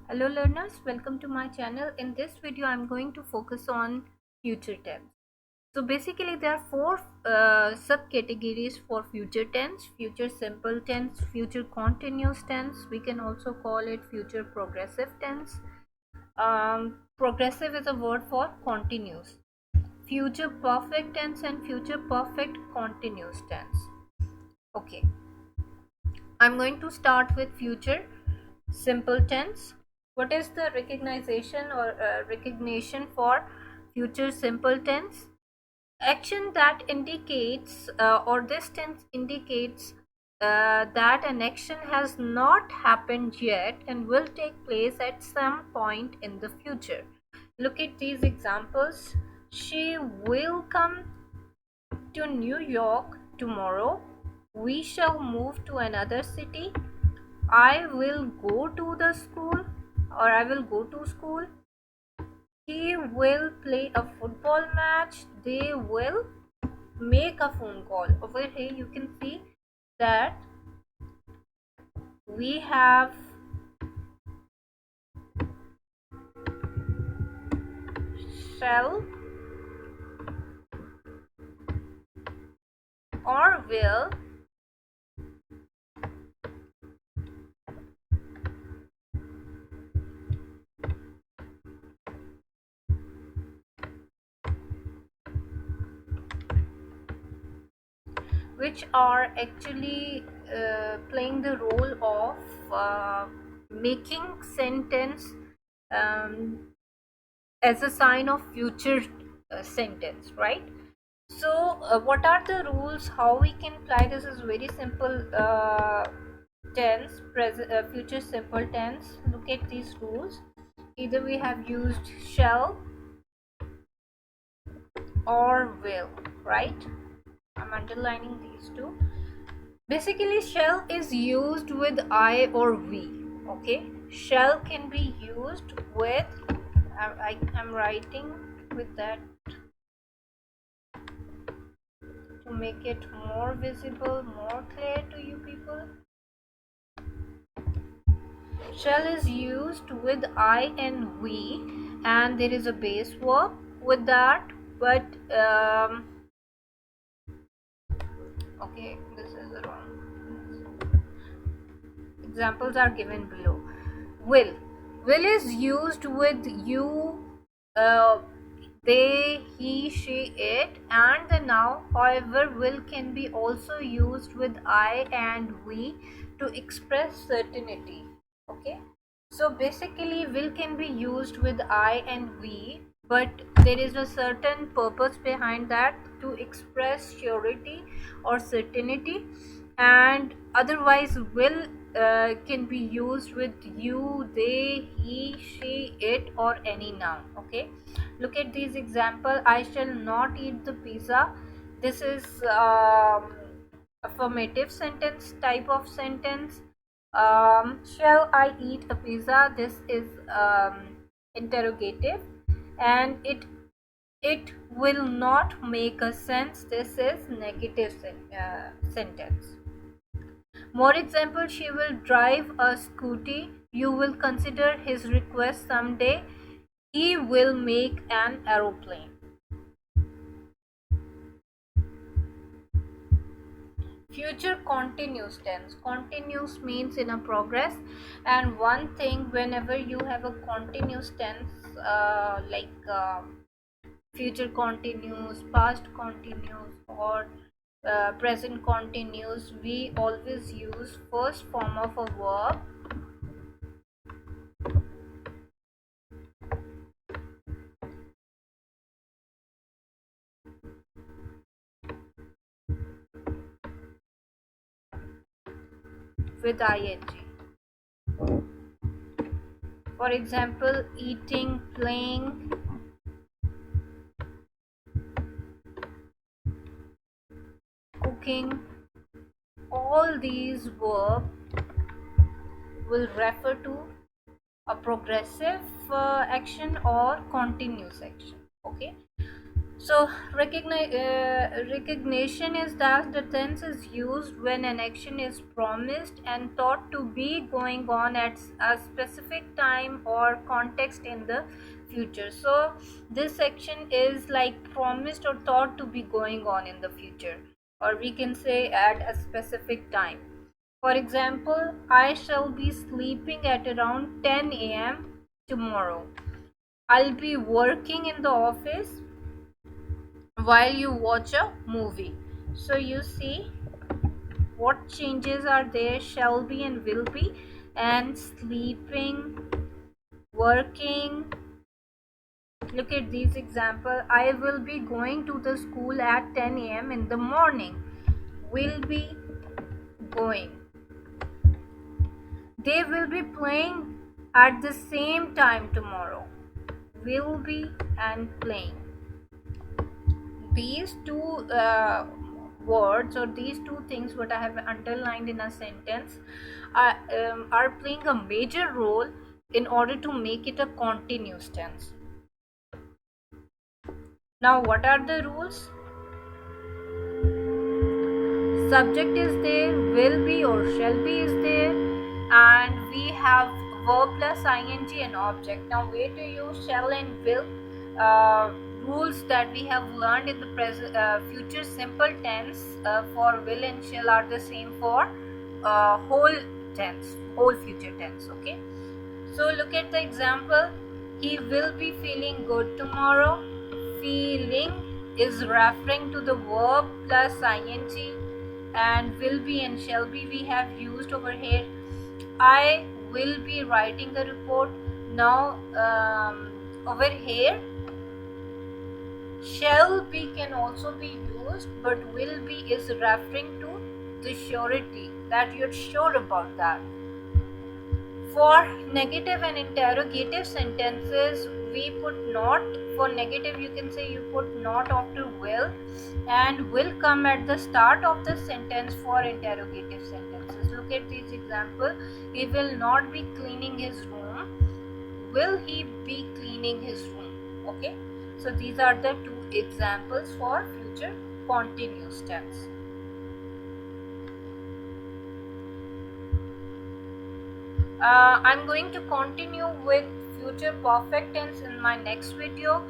Hello learners, welcome to my channel. In this video I'm going to focus on future tense. So basically there are four subcategories for future tense: future simple tense, future continuous tense, we can also call it future progressive tense. Progressive is a word for continuous, future perfect tense and future perfect continuous tense. Okay, I'm going to start with future simple tense. What is the recognition or recognition for future simple tense? Action that indicates or this tense indicates that an action has not happened yet and will take place at some point in the future. Look at these examples. She will come to New York tomorrow. We shall move to another city. I will go to the school, or I will go to school. He will play a football match. They will make a phone call. Over here you can see that we have shall or will, which are actually playing the role of making sentence um, as a sign of future sentence, right? So what are the rules how we can apply this? Is very simple. Tense, present, future simple tense. Look at these rules. Either we have used shall or will, right? I'm underlining these two. Basically shall is used with I or we. Okay, shall can be used with I'm writing with that to make it more visible, more clear to you people. Shall is used with I and we, and there is a base verb with that. But okay, this is wrong. Examples are given below. Will is used with you, uh, they, he, she, it, and the noun. However, will can be also used with I and we to express certainty. Okay, so basically will can be used with I and we, but there is a certain purpose behind that, to express surety or certainty. And otherwise will can be used with you, they, he, she, it, or any noun. Okay, look at these example. I shall not eat the pizza. This is affirmative sentence type of sentence. Shall I eat a pizza? This is interrogative, and it will not make a sense. This is negative sentence. More example, she will drive a scooty. You will consider his request someday. He will make an aeroplane. Future continuous tense. Continuous means in a progress, and one thing, whenever you have a continuous tense, future continuous, past continuous, or present continuous, we always use first form of a verb with ing. For example, eating, playing, cooking. All these verbs will refer to a progressive action or continuous action. Okay, So recognition is that the tense is used when an action is promised and thought to be going on at a specific time or context in the future. So this action is like promised or thought to be going on in the future, or we can say at a specific time. For example, I shall be sleeping at around 10 a.m. tomorrow. I'll be working in the office while you watch a movie. So you see what changes are there: shall be and will be, and sleeping, working. Look at these example. I will be going to the school at 10 a.m. in the morning. Will be going. They will be playing at the same time tomorrow. Will be and playing. These two words, or these two things what I have underlined in a sentence, are playing a major role in order to make it a continuous tense. Now what are the rules? Subject is there, will be or shall be is there, and we have verb plus ing and object. Now where to use shall and will? Rules that we have learned in the present future simple tense for will and shall are the same for whole tense, whole future tense. Okay, so look at the example. He will be feeling good tomorrow. Feeling is referring to the verb plus ing, and will be and shall be we have used over here. I will be writing the report. Now over here shall be can also be used, but will be is referring to the surety, that you're sure about that. For negative and interrogative sentences, we put not. For negative, you can say you put not after will, and will come at the start of the sentence for interrogative sentences. Look at this example. He will not be cleaning his room. Will he be cleaning his room? Okay. So these are the two examples for future continuous tense. I'm going to continue with future perfect tense in my next video.